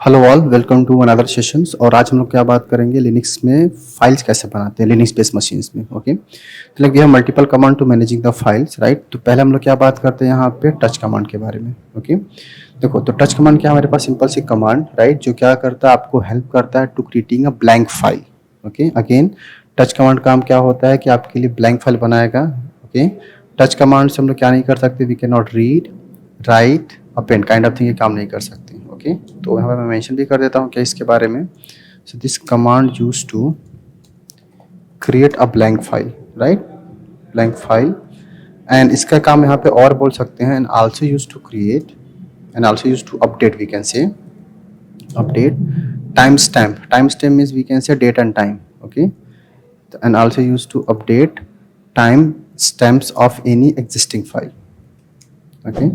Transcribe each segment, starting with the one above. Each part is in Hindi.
Hello all, welcome to another sessions. और आज हम लोग क्या बात करेंगे, लिनक्स में फाइल्स कैसे बनाते हैं लिनक्स बेस्ड मशीन्स में। ओके, तो like we have multiple command to managing the files, right. तो पहले हम लोग क्या बात करते हैं यहाँ पे टच कमांड के बारे में। ओके, देखो तो टच कमांड क्या है, हमारे पास सिंपल सी कमांड, राइट, जो क्या करता है, आपको हेल्प करता है to creating a blank file. Okay, again touch command काम क्या होता है कि आपके लिए ब्लैंक फाइल बनाएगा। ओके, टच कमांड से हम लोग क्या नहीं कर सकते, we can not read, write, append kind of thing, ये काम नहीं कर सकते। ओके, तो यहाँ पे मैं मेंशन भी कर देता हूँ क्या इसके बारे में। So this command use to create a blank file, right, blank file. And इसका काम यहाँ पे और बोल सकते हैं, and also use to create and also use to update, we can say update time stamp means we can say date and time. Okay, and also used to update time stamps of any existing file. Okay,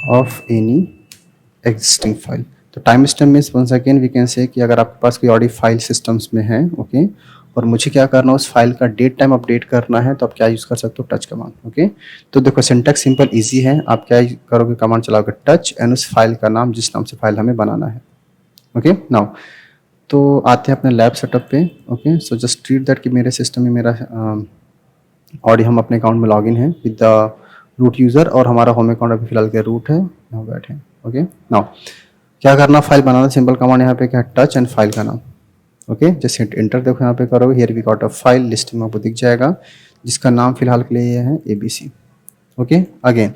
of any existing file. तो time stamp means once again we can say कि अगर आपके पास कोई ऑडियो फाइल सिस्टम्स में है, ओके, और मुझे क्या करना है, उस फाइल का डेट टाइम अपडेट करना है, तो आप क्या यूज़ कर सकते हो, टच कमांड। ओके, तो देखो सिंटैक्स सिंपल इजी है, आप क्या करोगे, कमांड चलाओगे टच एंड उस फाइल का नाम जिस नाम से फाइल हमें बनाना है। ओके, नाउ तो आते हैं अपने लैब सेटअप पे। Okay, so just treat that कि मेरे सिस्टम में मेरा ऑडियो, हम अपने अकाउंट में लॉगिन है विद द रूट यूज़र, और हमारा होम अकाउंट अभी फिलहाल के रूट है, यहाँ बैठे हैं। ओके, नाउ क्या करना, फाइल बनाना, सिंपल कमांड यहाँ पे क्या है, टच एंड फाइल का नाम। ओके, जैसे इंटर देखो यहाँ पे करोगे, here we got a file, list में आपको दिख जाएगा जिसका नाम फिलहाल के लिए ये है ABC। ओके, अगेन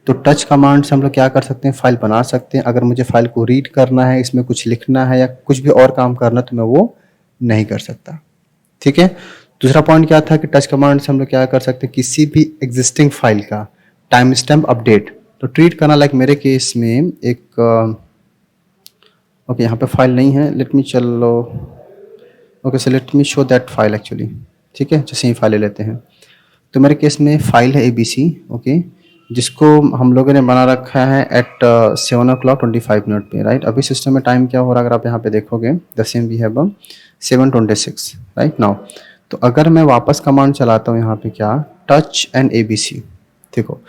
तो टच कमांड से हम लोग क्या कर सकते हैं, फाइल बना सकते हैं। अगर मुझे फाइल को रीड करना है, इसमें कुछ लिखना है या कुछ भी और काम करना है, तो मैं वो नहीं कर सकता। ठीक है, दूसरा पॉइंट क्या था कि टच कमांड से हम लोग क्या कर सकते हैं, किसी भी एग्जिस्टिंग फाइल का टाइम स्टैम्प अपडेट तो ट्रीट करना, लाइक मेरे केस में एक ओके, यहाँ पे फाइल नहीं है, लेट मी चलो, okay, so let me show that file actually. ठीक है, जैसे ही फाइल ले लेते हैं, तो मेरे केस में फाइल है ABC। ओके, जिसको हम लोगों ने बना रखा है एट 7:25 पे, राइट। अभी सिस्टम में टाइम क्या हो रहा है, अगर आप यहाँ पे देखोगे, the same we have 7:26, right now. तो अगर मैं वापस कमांड चलाता हूँ यहाँ पे क्या, टच एंड ABC, देखो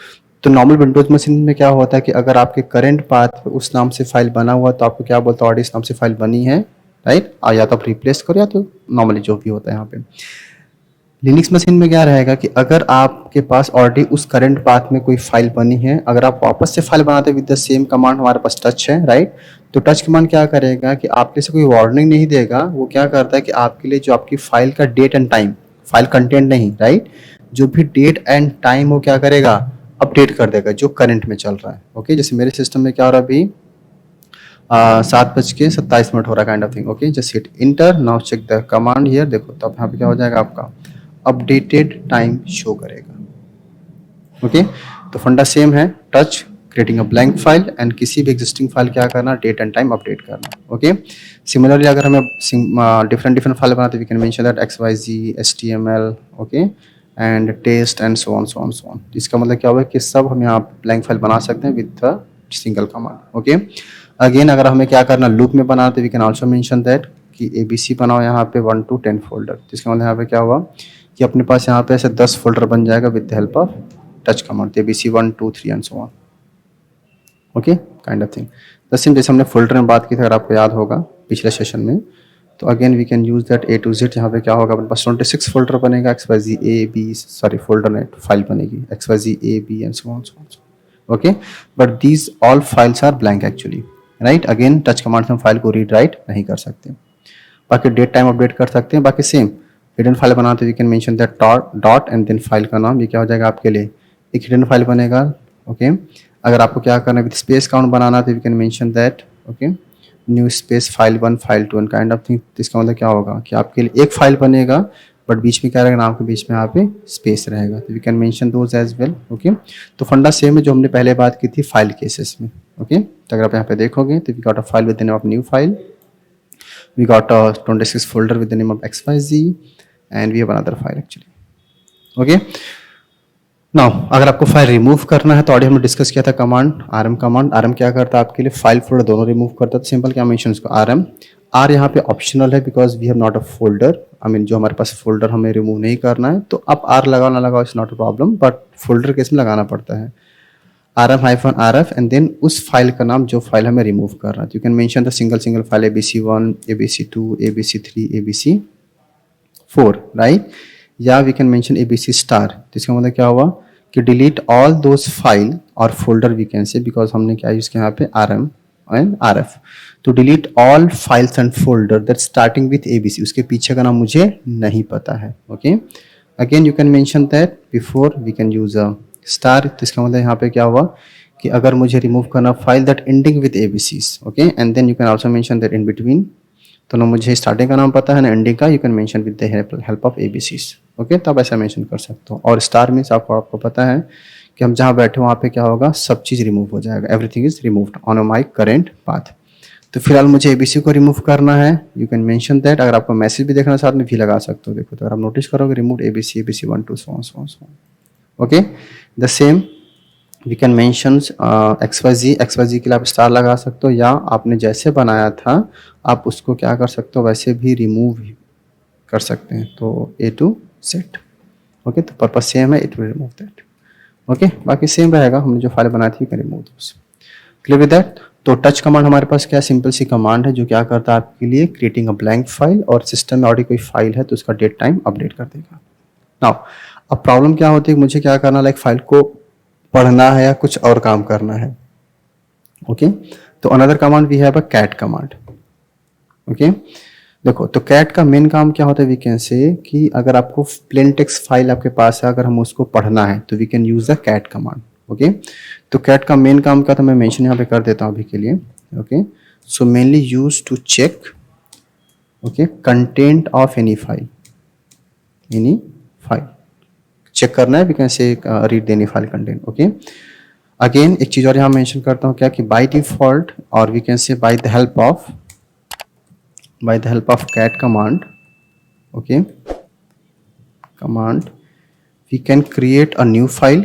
तो नॉर्मल विंडोज मशीन में क्या होता है कि अगर आपके करंट पाथ पे उस नाम से फाइल बना हुआ, तो आपको क्या बोलता है, ऑडियो इस नाम से फाइल बनी है, राइट, या तो आप रिप्लेस करो या तो नॉर्मली जो भी होता है यहाँ पे। लिनक्स मशीन में क्या रहेगा कि अगर आपके पास ऑलरेडी उस करंट पाथ में कोई फाइल बनी है, अगर आप वापस से फाइल बनाते विद द सेम कमांड, हमारे पास टच है, राइट, तो टच कमांड क्या करेगा कि आपके से कोई वार्निंग नहीं देगा, वो क्या करता है कि आपके लिए जो आपकी फाइल का date and time, file content नहीं, राइट, जो भी डेट एंड टाइम वो क्या करेगा, अपडेट कर देगा जो करंट में चल रहा है। ओके, जैसे मेरे सिस्टम में क्या हो रहा है अभी, 7:27 हो रहा है kind of thing. Okay, just hit enter, now check the command here, देखो तो यहाँ पे क्या हो जाएगा, आपका अपडेटेड टाइम शो करेगा। ओके, तो फंडा सेम है, touch creating a blank file and किसी भी एग्जिस्टिंग फाइल क्या करना, डेट एंड टाइम अपडेट करना। ओके, सिमिलरली अगर हमें डिफरेंट फाइल बनाते, we can mention that XYZ HTML, okay, and test and so on. इसका मतलब क्या हुआ कि सब हम यहाँ ब्लैंक फाइल बना सकते हैं with the single command. Okay, again अगर हमें क्या करना, लूप में बनाना, तो we can also mention that कि ABC बनाओ यहाँ पे 1 to 10 फोल्डर। तो इसका मतलब यहाँ पे क्या हुआ कि अपने पास यहाँ पे ऐसे 10 फोल्डर बन जाएगा with the help of touch command, ABC 1 2 3 and so on. Okay, kind of thing the same, जैसे हमने फोल्डर में बात की थी, अगर आपको याद होगा पिछले सेशन में, तो again we can use that A to Z। यहाँ पे क्या होगा, अपने पास 26 फोल्डर बनेगा, XYZ A B, sorry folder not file बनेगी, XYZ A B and so on. Okay, but these all files are blank actually, right. Again touch command से हम फाइल को रीड राइट नहीं कर सकते, बाकी डेट टाइम अपडेट कर सकते हैं। बाकी सेम हिडन फाइल बनाते we can mention that dot and then file का नाम, ये क्या हो जाएगा आपके लिए, एक हिडन फाइल बनेगा। ओके, अगर आपको क्या करना है, विद स्पेस काउंट बनाना, तो we can mention that, okay, new space file 1 file 2 and kind of thing. इसका मतलब क्या होगा कि आपके लिए एक फाइल बनेगा, बट बीच में क्या रहेगा, नाम के बीच में यहाँ पे स्पेस रहेगा, तो we can mention those as well. Okay, तो फंडा सेम है जो हमने पहले बात की थी फाइल केसेस में। ओके, तो अगर आप यहाँ पे देखोगे, तो we got a file with the name of new file, we got a 26 folder with the name of XYZ and we have another file actually. Okay, now अगर आपको फाइल रिमूव करना है, तो ऑलरेडी हमने डिस्कस किया था कमांड कमांड। rm क्या करता है आपके लिए, फाइल फोल्डर दोनों रिमूव करता है। तो सिंपल क्या मेंशन उसको rm, r यहाँ पे ऑप्शनल है because we have not a folder, I mean जो हमारे पास फोल्डर हमें रिमूव नहीं करना है, तो आप r लगाओ ना लगाओ, it's not a problem, but folder case में लगाना पड़ता है। rm-rf एंड देन उस फाइल का नाम जो फाइल हमें रिमूव करना है। You can mention the single file abc1, abc2, abc3, abc4, right, या we can mention abc star. तो इसका मतलब क्या हुआ कि डिलीट ऑल दोज फाइल और folder we can say, because हमने क्या यूज किया यहाँ पे rm एंड rf, तो delete all files and folder that starting with abc, उसके पीछे का नाम मुझे नहीं पता है। Okay, again you can mention that before we can use a star. तो इसका मतलब यहाँ पे क्या हुआ कि अगर मुझे रिमूव करना file that ending with abcs, okay, and then you can also mention that in between, तो ना मुझे स्टार्टिंग का नाम पता है ना एंडिंग का, you can mention with the help of abcs। Okay, तो आप ऐसा मेंशन कर सकते हो। और स्टार मीन्स आपको पता है कि हम जहाँ बैठे वहाँ पे क्या होगा, सब चीज़ रिमूव हो जाएगा, everything is removed on my current path. तो फिलहाल मुझे abc को रिमूव करना है, यू कैन मेंशन दैट। अगर आपको मैसेज भी देखना साथ में भी लगा सकते हो, देखो तो अगर आप नोटिस करोगे remove abc, abc1 2 so on। Okay, the same we can mention xyz के लिए आप स्टार लगा सकते हो, या आपने जैसे बनाया था आप उसको क्या कर सकते हो, वैसे भी रिमूव कर सकते हैं। तो a to z, ओके, तो पर्पज सेम है, it will remove that. Okay, बाकी सेम रहेगा, हमने जो फाइल बनाई थी you can remove those. Clear with that. तो टच कमांड हमारे पास क्या सिंपल सी कमांड है जो क्या करता है आपके लिए, क्रिएटिंग अ ब्लैंक फाइल, और सिस्टम में ऑलरेडी कोई फाइल है तो उसका डेट टाइम अपडेट कर देगा। नाउ अब प्रॉब्लम क्या होती है, मुझे क्या करना, लाइक फाइल को पढ़ना है या कुछ और काम करना है। ओके, तो another command we have a cat command. Okay, देखो तो कैट का मेन काम क्या होता है, वी कैन से कि अगर आपको प्लेन टेक्स्ट फाइल आपके पास है, अगर हम उसको पढ़ना है तो we can use the cat command. Okay, तो कैट का मेन काम क्या था, मैं मेंशन यहाँ पे कर देता हूँ अभी के लिए। Okay, so mainly use to check, okay, content of any file, check करना है, we can say read any file content. Okay, again एक चीज और यहाँ मेंशन करता हूँ क्या कि बाय डिफॉल्ट, और we can say by the help of cat command, okay, command we can create a new file,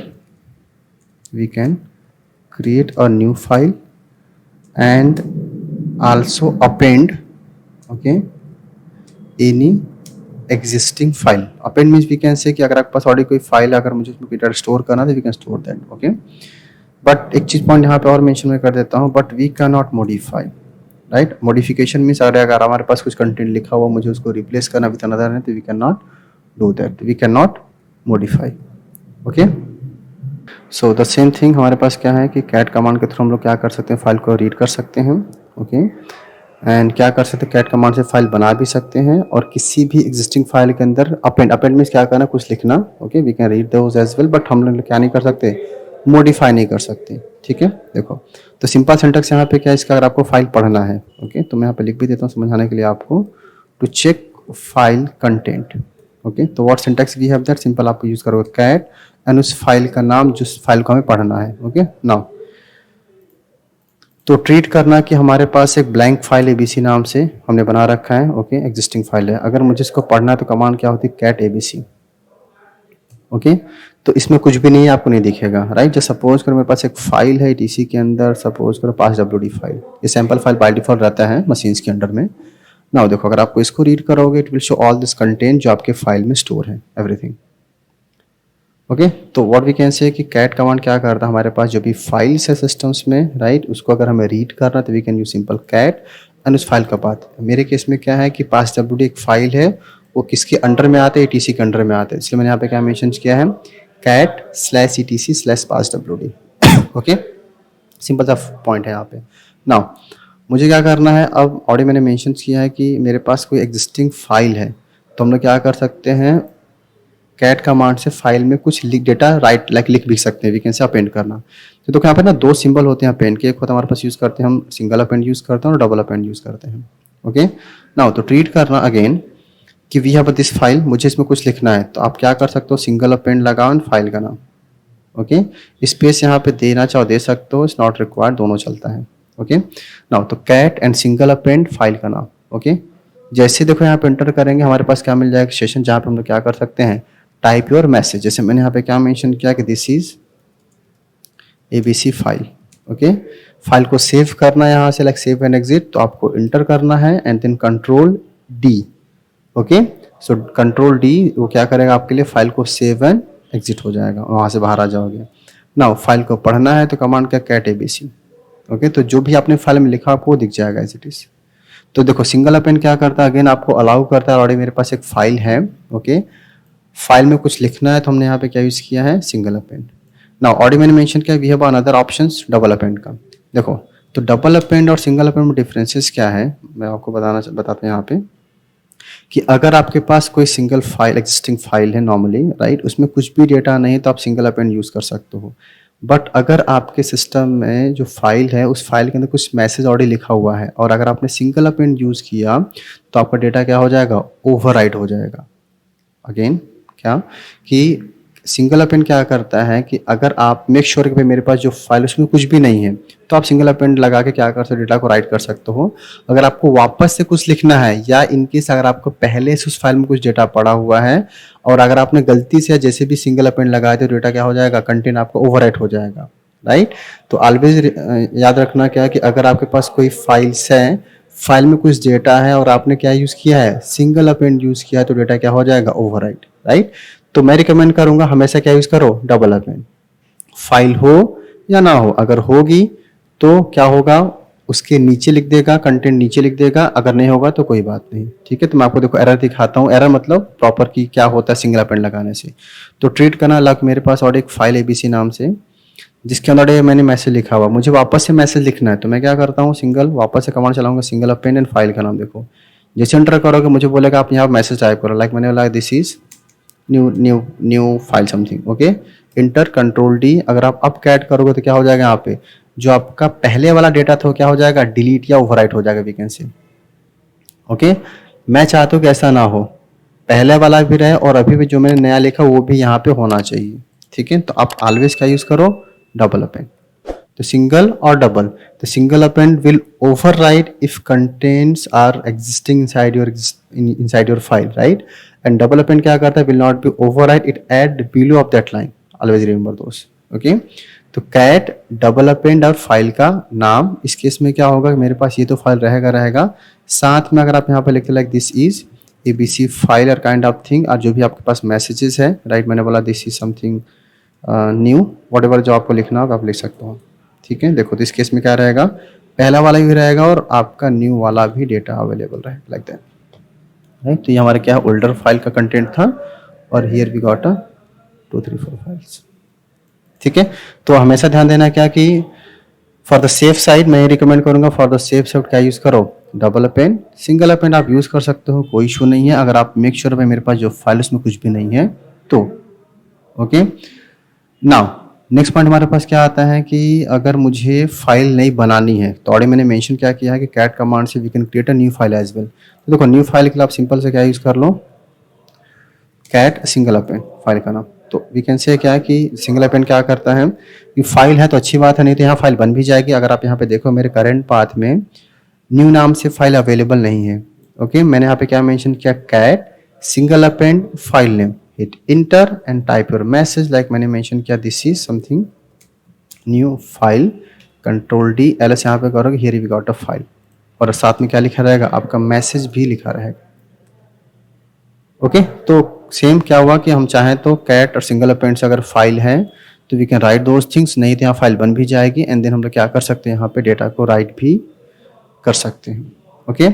and also append, okay, any existing file। append means we can say कि अगर आपके पास ऑलरेडी कोई फाइल है, अगर मुझे उसमें डेटा स्टोर करना है तो we can store that. Okay, but एक चीज पॉइंट यहाँ पे और मेंशन मैं कर देता हूँ, but we can not modify, right. Modification means अगर हमारे पास कुछ कंटेंट लिखा हुआ मुझे उसको रिप्लेस करना विद अनदर है तो we can not do that, we can not modify. Okay, so the same thing हमारे पास क्या है कि कैट कमांड के थ्रू हम लोग क्या कर सकते हैं, फाइल को रीड कर सकते हैं। ओके, एंड क्या कर सकते हैं, कैट कमांड से फाइल बना भी सकते हैं, और किसी भी एग्जिस्टिंग फाइल के अंदर अपेंड मीन्स क्या करना, कुछ लिखना। Okay, we can read those as well, but हम लोग क्या नहीं कर सकते, मॉडिफाई नहीं कर सकते। ठीक है, देखो तो सिंपल सिंटैक्स यहाँ पे क्या है इसका, अगर आपको फाइल पढ़ना है, ओके, तो मैं यहाँ पे लिख भी देता हूँ समझाने के लिए आपको, to check file content. Okay, तो what syntax we have that, simple आप यूज करोगे कैट एंड उस फाइल का नाम जिस फाइल को हमें पढ़ना है। ओके, नाउ तो ट्रीट करना कि हमारे पास एक ब्लैंक फाइल abc नाम से हमने बना रखा है। ओके, एग्जिस्टिंग फाइल है, अगर मुझे इसको पढ़ना है तो कमांड क्या होती है, कैट abc। ओके, तो इसमें कुछ भी नहीं है, आपको नहीं दिखेगा, राइट। जैसे सपोज करो मेरे पास एक फाइल है etc के अंदर, सपोज करो passwd फाइल, ये सैंपल फाइल बाय डिफॉल्ट रहता है मशीन्स के अंडर में। नाउ देखो अगर आपको इसको रीड करोगे it will show all this content जो आपके फाइल में स्टोर है, एवरीथिंग। ओके, तो व्हाट वी कैन से कि कैट कमांड क्या करता है, हमारे पास जो भी फाइल्स है सिस्टम्स में, राइट, उसको अगर हमें रीड करना है तो we can use simple cat and उस फाइल का पाथ। मेरे केस में क्या है कि passwd एक फाइल है, वो किसके अंडर में आता है, etc के अंडर में आता है, इसलिए मैंने यहाँ पे क्या मेंशन किया है, cat/etc/passwd। ओके, सिंपल सा पॉइंट है यहाँ पे। नाउ मुझे क्या करना है, अब ऑलरेडी मैंने मेंशन किया है कि मेरे पास कोई एग्जिस्टिंग फाइल है, तो हम लोग क्या कर सकते हैं, कैट कमांड से फाइल में कुछ डेटा लिख भी सकते हैं, वी कैन से अपेंड करना। तो यहाँ पे ना दो सिंबल होते हैं अपेंड के, एक होता है हमारे पास यूज करते हैं हम सिंगल अपेंड यूज करते हैं और डबल अपेंड यूज करते हैं। ओके, नाउ तो ट्रीट करना अगेन कि वी हैव दिस फाइल, मुझे इसमें कुछ लिखना है, तो आप क्या कर सकते हो, सिंगल अपेंड लगाओ फाइल का नाम। ओके, स्पेस यहाँ पे देना चाहो दे सकते हो, इट्स नॉट रिक्वायर्ड, दोनों चलता है। ओके, नाउ तो cat and single append file का नाम। ओके, जैसे देखो यहाँ पे एंटर करेंगे हमारे पास क्या मिल जाएगा, सेशन, जहाँ पे हम लोग क्या कर सकते हैं, टाइप योर मैसेज। जैसे मैंने यहाँ पे क्या मेंशन किया कि this is abc file. Okay, file को सेव करना है यहाँ से, लाइक सेव एंड एग्जिट, तो आपको इंटर करना है and then control D. Okay, so control D वो क्या करेगा आपके लिए, फाइल को सेव एंड एग्जिट हो जाएगा, वहाँ से बाहर आ जाओगे। नाउ फाइल को पढ़ना है तो कमांड क्या, कैट एबीसी। ओके, तो जो भी आपने फाइल में लिखा आपको दिख जाएगा एज इट इज। तो देखो सिंगल अपेंड क्या करता है, अगेन आपको अलाउ करता है। ऑलरेडी मेरे पास एक फाइल है, ओके, फाइल में कुछ लिखना है तो हमने यहाँ पे क्या यूज किया है, सिंगल अपेंड। नाउ ऑलरेडी मैंने मेंशन किया we have another options double append का। देखो तो डबल अपेंड और सिंगल अपेंड में डिफरेंसेस क्या है, मैं आपको बताते हैं यहाँ पे कि अगर आपके पास कोई सिंगल फाइल, एग्जिस्टिंग फाइल है नॉर्मली, राइट, उसमें कुछ भी डेटा नहीं है तो आप सिंगल अपेंड यूज कर सकते हो। बट अगर आपके सिस्टम में जो फाइल है उस फाइल के अंदर कुछ मैसेज ऑलरेडी लिखा हुआ है और अगर आपने सिंगल अपेंड यूज किया तो आपका डेटा क्या हो जाएगा, ओवरराइट हो जाएगा। अगेन क्या कि सिंगल अपेंड क्या करता है कि अगर आप मेक श्योर कि भाई मेरे पास जो फाइल उसमें कुछ भी नहीं है तो आप सिंगल अपेंड लगा के क्या कर सकते हो, डेटा को राइट कर सकते हो। अगर आपको वापस से कुछ लिखना है या इनकेस अगर आपको पहले से उस फाइल में कुछ डेटा पड़ा हुआ है और अगर आपने गलती से जैसे भी सिंगल अपेंड लगाए तो डेटा क्या हो जाएगा, कंटेंट आपका ओवरराइट हो जाएगा, राइट। तो ऑलवेज याद रखना क्या कि अगर आपके पास कोई फाइल्स है, फाइल में कुछ डेटा है और आपने क्या यूज किया है, सिंगल अपेंड यूज किया है तो डेटा क्या हो जाएगा, ओवरराइट, राइट। तो मैं रिकमेंड करूंगा हमेशा क्या यूज करो, डबल अपेंड। फाइल हो या ना हो, अगर होगी तो क्या होगा, उसके नीचे लिख देगा, कंटेंट नीचे लिख देगा, अगर नहीं होगा तो कोई बात नहीं, ठीक है। तो मैं आपको देखो एरर दिखाता हूँ, एरर मतलब प्रॉपर की क्या होता है सिंगल अपेंड लगाने से। तो ट्रीट करना लग मेरे पास और एक फाइल एबीसी नाम से जिसके अंदर ये मैंने मैसेज लिखा हुआ, मुझे वापस से मैसेज लिखना है तो मैं क्या करता हूँ, सिंगल वापस से कमांड चलाऊंगा, सिंगल अपेंड एंड फाइल का नाम देखो, जैसे एंटर करोगे मुझे बोलेगा आप यहाँ मैसेज टाइप करो, लाइक मैंने बोला this is new file something, okay. Inter control D, अगर आप अप कैट करोगे तो क्या हो जाएगा, यहाँ पे जो आपका पहले वाला डेटा था वो क्या हो जाएगा, डिलीट या ओवरराइट हो जाएगा, वी कैन से, ओके। मैं चाहता हूँ कि ऐसा ना हो, पहले वाला भी रहे और अभी भी जो मैंने नया लिखा वो भी यहाँ पे होना चाहिए, ठीक है। तो आप ऑलवेज क्या यूज करो, डबल अपेंड। तो सिंगल और double, the single append will override if contents are existing inside your file, right? And double append क्या करता है, will not be override, it add below of that line, always remember those, okay? तो cat डबल अपेंड और फाइल का नाम, इस केस में क्या होगा, मेरे पास ये तो फाइल रहेगा, साथ में अगर आप यहाँ पे लिखते like this is ABC file और काइंड ऑफ थिंग, और जो भी आपके पास मैसेजेस है, राइट, मैंने बोला this is something new, what ever जो आपको लिखना होगा आप लिख सकते हो, ठीक है। देखो तो इस केस में क्या रहेगा, पहला वाला भी रहेगा और आपका न्यू वाला भी डेटा अवेलेबल रहेगा, लाइक दैट, राइट। तो ये हमारे क्या है, ओल्डर फाइल का कंटेंट था और here we got a 2 3 4 files, ठीक है। तो हमेशा ध्यान देना क्या कि फॉर द सेफ साइड मैं ये रिकमेंड करूंगा, फॉर द सेफ साइड क्या यूज करो, डबल अपेंड। सिंगल अपेंड आप यूज कर सकते हो, कोई इशू नहीं है, अगर आप मेक श्योर भाई मेरे पास जो फाइल उसमें कुछ भी नहीं है तो, ओके। नाउ नेक्स्ट पॉइंट हमारे पास क्या आता है कि अगर मुझे फाइल नहीं बनानी है तो ऑलरेडी मैंने मेंशन क्या किया है कि कैट कमांड से we can create a new file as well. तो देखो न्यू फाइल के लिए आप सिंपल से क्या यूज कर लो, कैट सिंगल अपेंड फाइल का नाम। तो वी कैन से क्या है कि सिंगल अपेंड क्या करता है कि फाइल है तो अच्छी बात है, नहीं तो यहाँ फाइल बन भी जाएगी। अगर आप यहाँ पे देखो मेरे करंट पाथ में न्यू नाम से फाइल अवेलेबल नहीं है, ओके। मैंने यहाँ पे क्या मेंशन किया, cat single append file name, hit enter and type your message, like मैंने mention किया this is something new file, control D ls यहाँ पे करोगे, here we got a file, और साथ में क्या लिखा रहेगा, आपका मैसेज भी लिखा रहेगा, ओके। तो सेम क्या हुआ कि हम चाहें तो कैट और सिंगल अपेंड से अगर फाइल है तो we can write those things, नहीं तो यहाँ फाइल बन भी जाएगी एंड देन हम लोग क्या कर सकते हैं, यहाँ पे डेटा को राइट भी कर सकते हैं, ओके।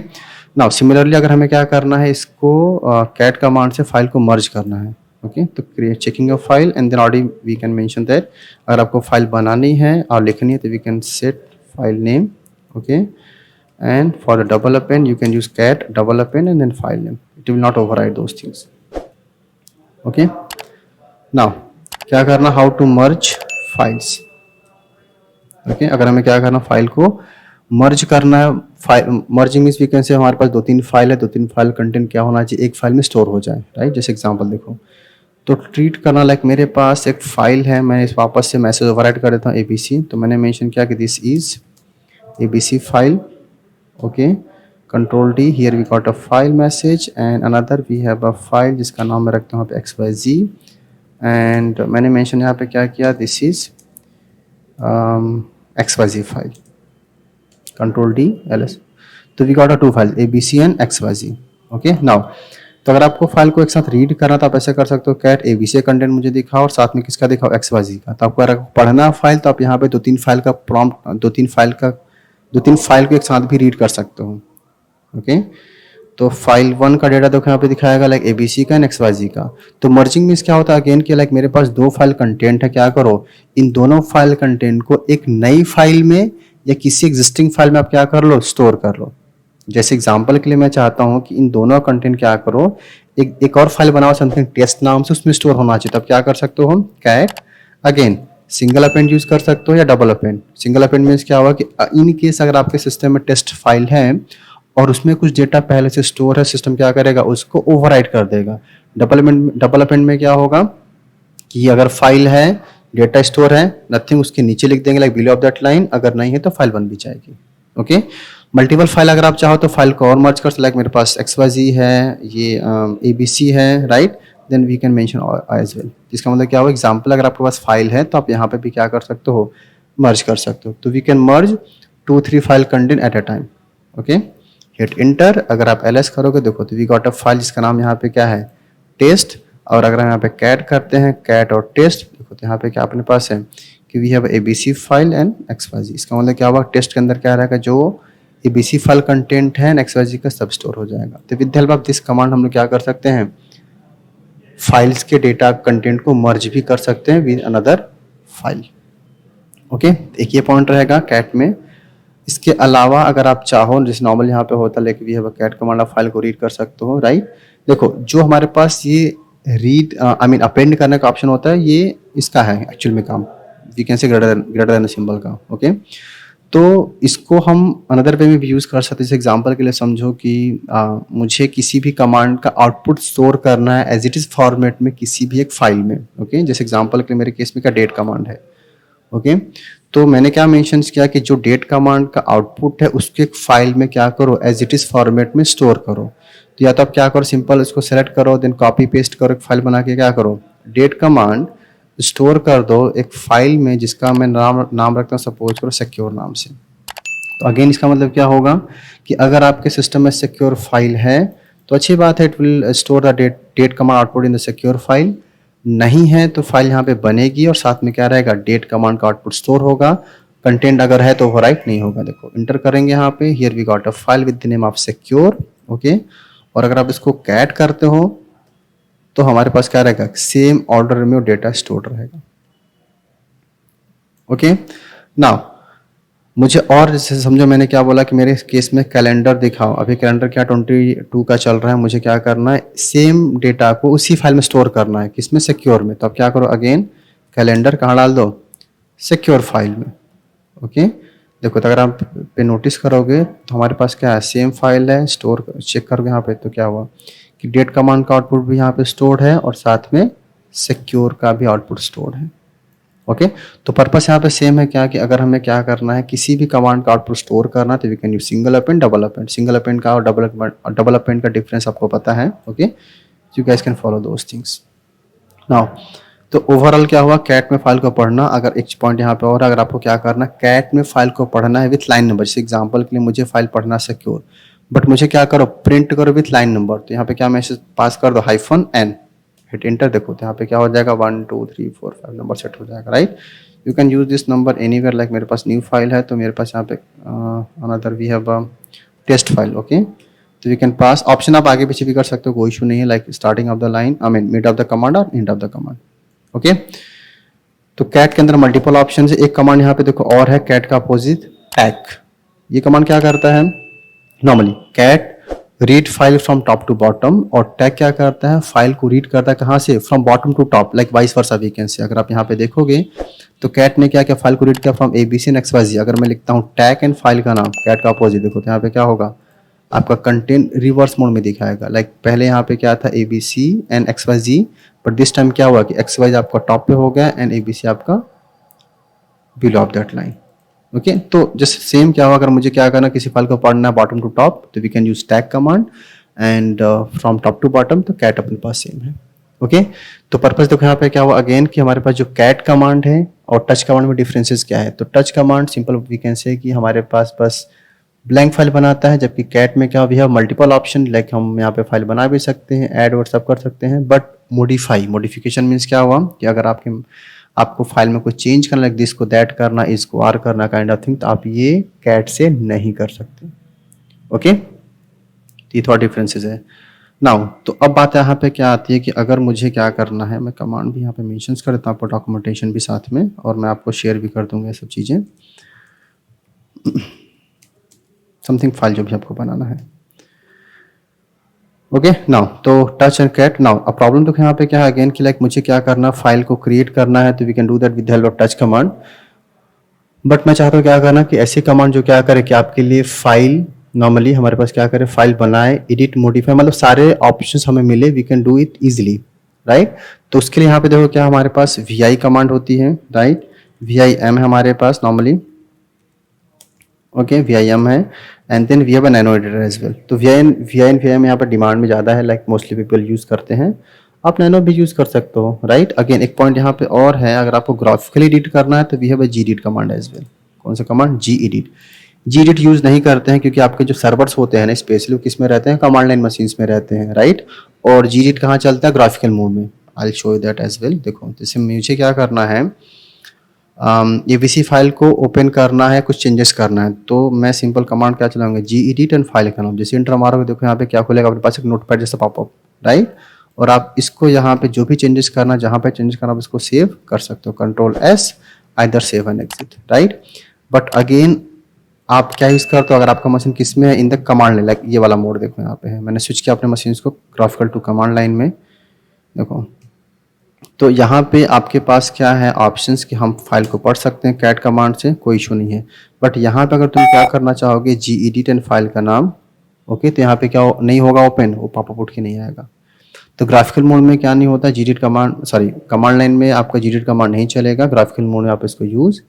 नाउ सिमिलरली अगर हमें क्या करना है, इसको कैट कमांड से फाइल को मर्ज करना है, ओके। तो create checking a file and then already we can mention that अगर आपको फाइल बनानी है और लिखनी है तो we can set file name, okay. And for the double append you can use cat double append and then file name, it will not override those things, okay. Now क्या करना, how to merge files, okay. अगर हमें क्या करना, फाइल को मर्ज करना है, file merging means we can say हमारे पास 2 3 फाइल है, 2 3 फाइल कंटेंट क्या होना चाहिए, एक फाइल में स्टोर हो जाए, राइट। जैसे एग्जांपल देखो, तो ट्रीट करना लाइक मेरे पास एक फाइल है, मैं इस वापस से मैसेज ओवरराइट कर देता हूँ एबीसी, तो मैंने मेंशन किया कि this is ABC file, okay. Control D, here we got a file message and another we have a file जिसका नाम मैं रखता हूँ यहाँ पे XYZ एंड मैंने मेंशन यहाँ पे क्या किया, this is XYZ file, control D ls, तो we got a 2 file ABC and XYZ, okay. Now तो अगर आपको फाइल को एक साथ रीड करना तो आप ऐसे कर सकते हो, कैट एबीसी कंटेंट मुझे दिखाओ और साथ में किसका दिखाओ, एक्सवाईजी का। तो आपको अगर पढ़ना फाइल तो आप यहाँ पे दो तीन फाइल को एक साथ भी रीड कर सकते हो। ओके, तो फाइल 1 का डेटा देखो यहाँ पे दिखाएगा लाइक एबीसी का एंड एक्सवाईजी का। तो मर्जिंग मीन्स क्या होता है अगेन कि लाइक मेरे पास दो फाइल कंटेंट है, क्या करो इन दोनों फाइल कंटेंट को एक नई फाइल में या किसी एग्जिस्टिंग फाइल में आप क्या कर लो, स्टोर कर लो। जैसे एग्जांपल के लिए मैं चाहता हूं कि इन दोनों कंटेंट क्या करो, एक और फाइल बनाओ समथिंग टेस्ट नाम से, उसमें स्टोर होना चाहिए। तो आप क्या कर सकते हो, हम cat again single append use कर सकते हो या double append. Single append means क्या होगा कि इन केस अगर आपके सिस्टम में टेस्ट फाइल है और उसमें कुछ डेटा पहले से स्टोर है, सिस्टम क्या करेगा, उसको ओवरराइट कर देगा। डबल अपेंड में क्या होगा कि अगर फाइल है, डेटा स्टोर है, नथिंग उसके नीचे लिख देंगे like below of that line, अगर नहीं है तो फाइल बन भी जाएगी। ओके, मल्टीपल फाइल अगर आप चाहो तो फाइल को और मर्ज कर, लाइक मेरे पास XYZ है, ये ABC है, right, then we can mention as well. इसका मतलब क्या होगा, एग्जांपल अगर आपके पास फाइल है तो आप यहाँ पे भी क्या कर सकते हो, मर्ज कर सकते हो। तो we can merge 2-3 file content at a time. Okay, hit enter. अगर आप ls करोगे देखो तो वी गॉट अ फाइल जिसका नाम यहाँ पे क्या है, टेस्ट। और अगर हम यहाँ पे कैट करते हैं, कैट और टेस्ट, देखो तो यहाँ पे क्या अपने पास है कि we have ABC file and XYZ। इसका मतलब क्या होगा, टेस्ट के अंदर क्या रहेगा, जो ABC फाइल कंटेंट है XYZ का सब स्टोर हो जाएगा। तो with the help of this command हम लोग क्या कर सकते हैं, फाइल्स के डेटा कंटेंट को मर्ज भी कर सकते हैं विद अनदर फाइल। ओके, एक ये पॉइंट रहेगा कैट में। इसके अलावा अगर आप चाहो, जैसे नॉर्मल यहाँ पे होता है लेकिन we have a cat command, आप फाइल को रीड कर सकते हो, राइट। देखो जो हमारे पास ये रीड अपेंड करने का ऑप्शन होता है, ये इसका है एक्चुअल में काम, we can say greater than symbol का। ओके, तो इसको हम अनदर वे में भी यूज़ कर सकते हैं। जैसे एग्जांपल के लिए समझो कि मुझे किसी भी कमांड का आउटपुट स्टोर करना है एज इट इज़ फॉर्मेट में किसी भी एक फाइल में। ओके, जैसे एग्जांपल के लिए मेरे केस में क्या डेट कमांड है। ओके, तो मैंने क्या मेंशन किया कि जो डेट कमांड का आउटपुट है उसके एक फाइल में क्या करो, एज इट इज़ फॉर्मेट में स्टोर करो। तो या तो आप क्या करो, सिंपल इसको सेलेक्ट करो, देन कॉपी पेस्ट करो, एक फाइल बना के क्या करो, डेट कमांड स्टोर कर दो एक फाइल में जिसका मैं नाम रखता हूँ, सपोज करो सिक्योर नाम से। तो अगेन इसका मतलब क्या होगा कि अगर आपके सिस्टम में सिक्योर फाइल है तो अच्छी बात है, it will store the date command output in the secure file. नहीं है तो फाइल यहाँ पे बनेगी और साथ में क्या रहेगा, डेट कमांड का आउटपुट स्टोर होगा। कंटेंट अगर है तो ओवरराइट नहीं होगा। देखो इंटर करेंगे यहाँ पे, here we got a file with the name of secure. Okay, और अगर आप इसको कैट करते हो तो हमारे पास क्या रहेगा, सेम ऑर्डर में डेटा स्टोर रहेगा। ओके, नाउ मुझे और जैसे समझो मैंने क्या बोला कि मेरे केस में कैलेंडर दिखाओ। अभी कैलेंडर क्या 22 का चल रहा है, मुझे क्या करना है, सेम डेटा को उसी फाइल में स्टोर करना है, किसमें, सिक्योर में। तो अब क्या करो, अगेन कैलेंडर कहाँ डाल दो, सिक्योर फाइल में। ओके, देखो तो अगर आप पे नोटिस करोगे तो हमारे पास क्या है, सेम फाइल है, स्टोर चेक करोगे यहाँ पे तो क्या हुआ कि डेट कमांड का आउटपुट भी यहाँ पे स्टोर्ड है और साथ में सिक्योर का भी आउटपुट स्टोर्ड है। ओके, तो पर्पस यहाँ पे सेम है क्या कि अगर हमें क्या करना है, किसी भी कमांड का आउटपुट स्टोर करना है तो we can use single append, double append. Single append का और डबल अपेंड का डिफरेंस आपको पता है। Okay, you guys can follow those things now. तो ओवरऑल क्या हुआ, कैट में फाइल को पढ़ना। अगर एक पॉइंट यहाँ पे और, अगर आपको क्या करना, कैट में फाइल को पढ़ना है विथ लाइन नंबर। जैसे एग्जाम्पल के लिए मुझे फाइल पढ़ना सिक्योर, बट मुझे क्या करो, प्रिंट करो विथ लाइन नंबर। तो यहाँ पे क्या मैसेज पास कर दो, -n, हिट इंटर। देखो तो यहाँ पे क्या हो जाएगा, 1 2 3 4 5 नंबर सेट हो जाएगा, right. You can use this number anywhere, like मेरे पास न्यू फाइल है तो मेरे पास यहाँ पे another we have test file. Okay, तो यू कैन पास ऑप्शन, आप आगे पीछे भी कर सकते हो, कोई इशू नहीं है, like starting of the line, I mean mid of the command और end of the command. Okay, तो कैट के अंदर मल्टीपल ऑप्शन है। एक कमांड यहाँ पे देखो और है, कैट का अपोजिट टैग। ये कमांड क्या करता है, normally cat read file from top to bottom, और टैग क्या करता है, फाइल को रीड करता है कहाँ से, from bottom to top, like vice versa we can say. अगर आप यहाँ पे देखोगे तो कैट ने क्या किया, फाइल को रीड किया फ्रॉम ABC एंड XYZ। अगर मैं लिखता हूँ टैग एंड फाइल का नाम, कैट का अपोजिट, देखो तो यहाँ पे क्या होगा, आपका कंटेंट रिवर्स मोड में दिखाएगा। लाइक पहले यहाँ पे क्या था, ABC and XYZ, but this time क्या हुआ कि XYZ आपका टॉप पे हो गया एंड ABC आपका below of that line. Okay, तो जस्ट सेम क्या हुआ, अगर मुझे क्या करना, किसी फाइल को पढ़ना है बॉटम टू टॉप तो we can use tac command, and from top to bottom तो कैट अपने पास सेम है। ओके, तो पर्पस देखो यहाँ पे क्या हुआ अगेन कि हमारे पास जो कैट कमांड है और टच कमांड में डिफरेंसेस क्या है। तो touch command simple we can say कि हमारे पास बस ब्लैंक फाइल बनाता है, जबकि कैट में क्या we have multiple option, like हम यहाँ पे फाइल बना भी सकते हैं, ऐड और सब कर सकते हैं। बट मॉडिफिकेशन मीन्स क्या हुआ कि अगर आपको फाइल में कोई चेंज करना, लाइक दिस को दैट करना, इसको आर करना, काइंड ऑफ थिंग, तो आप ये कैट से नहीं कर सकते। ओके, ये थोड़ा डिफरेंसेस है। नाउ तो अब बात यहाँ पे क्या आती है कि अगर मुझे क्या करना है, मैं कमांड भी यहाँ पे मेंशंस कर देता हूँ, आपको डॉक्यूमेंटेशन भी साथ में, और मैं आपको शेयर भी कर दूंगा ये सब चीज़ें, समथिंग फाइल जो भी आपको बनाना है। ओके, नाउ तो टच एंड कैट। नाउ अब प्रॉब्लम तो यहाँ पे क्या है अगेन कि लाइक मुझे क्या करना, फाइल को क्रिएट करना है, तो we can do that with the help of touch command. But मैं चाहता हूँ क्या करना कि ऐसी कमांड जो क्या करे कि आपके लिए फाइल नॉर्मली हमारे पास क्या करे, फाइल बनाए, एडिट, मॉडिफाई, मतलब सारे ऑप्शंस हमें मिले, we can do it easily, right. तो उसके लिए यहाँ पे देखो क्या हमारे पास vi कमांड होती है, राइट, vim है हमारे पास नॉर्मली, ओके, vim है, and then we have a nano editor as well. तो vim यहाँ पर डिमांड में ज़्यादा है, लाइक मोस्टली पीपल यूज़ करते हैं, आप नैनो भी यूज़ कर सकते हो, राइट। अगेन एक पॉइंट यहाँ पे और है, अगर आपको ग्राफिकली एडिट करना है तो we have a gedit command as well. कौन सा कमांड, gedit यूज़ नहीं करते हैं क्योंकि आपके जो सर्वर्स होते हैं ना स्पेशली किस में रहते हैं, कमांड लाइन मशीन्स में रहते हैं, राइट। और gedit कहाँ चलता है, ग्राफिकल मोड में। I show you that as well. देखो जैसे मुझे क्या करना है, ये VC फाइल को ओपन करना है, कुछ चेंजेस करना है, तो मैं सिंपल कमांड क्या चलाऊंगा, gedit एंड फाइल का नाम, जैसे इंटर मारोगे देखो यहाँ पे क्या खुलेगा आपके पास, एक नोटपैड जैसा पॉपअप, राइट। और आप इसको यहाँ पे जो भी चेंजेस करना, जहाँ पे चेंजेस करना आप इसको सेव कर सकते हो, Ctrl+S, either save and exit, right. But again आप क्या यूज़ करते हो, अगर आपका मशीन किस में है, in the command line, like ये वाला मोड देखो यहाँ पे है, मैंने स्विच किया अपने मशीन को ग्राफिकल टू कमांड लाइन में, देखो। तो यहाँ पे आपके पास क्या है ऑप्शंस कि हम फाइल को पढ़ सकते हैं कैट कमांड से, कोई इशू नहीं है। बट यहाँ पे अगर तुम क्या करना चाहोगे, gedit एंड फाइल का नाम, ओके, तो यहाँ पे क्या नहीं होगा ओपन, वो पॉपअप उठ के नहीं आएगा। तो ग्राफिकल मोड में क्या नहीं होता, gedit command, sorry command line में आपका gedit कमांड नहीं चलेगा, ग्राफिकल मोड में आप इसको यूज़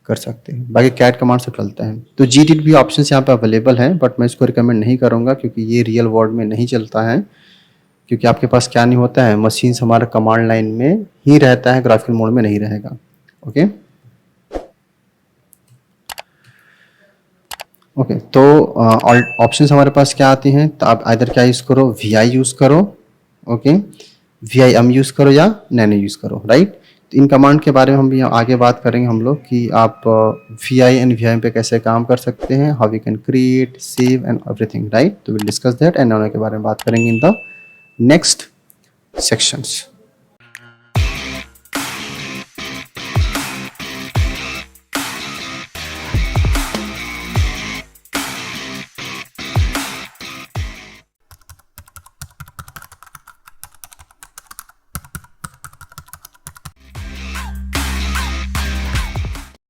कर सकते हैं, बाकी कैट कमांड से चलता है। तो gedit भी ऑप्शन यहाँ पे अवेलेबल है, बट मैं इसको रिकमेंड नहीं करूँगा क्योंकि ये रियल वर्ल्ड में नहीं चलता है, क्योंकि आपके पास क्या नहीं होता है, मशीन्स हमारा कमांड लाइन में ही रहता है, ग्राफिकल मोड में नहीं रहेगा। ओके ओके, तो ऑप्शंस हमारे पास क्या आती हैं, तो आप इधर क्या यूज़ करो, vi यूज़ करो, ओके, vim यूज़ करो या नैनो यूज़ करो, राइट। तो इन कमांड के बारे में हम भी आगे बात करेंगे हम लोग कि आप vi एंड vim पे कैसे काम कर सकते हैं, how we can create, save and everything, right. तो will discuss that and nano के बारे में बात करेंगे इन द नेक्स्ट sections।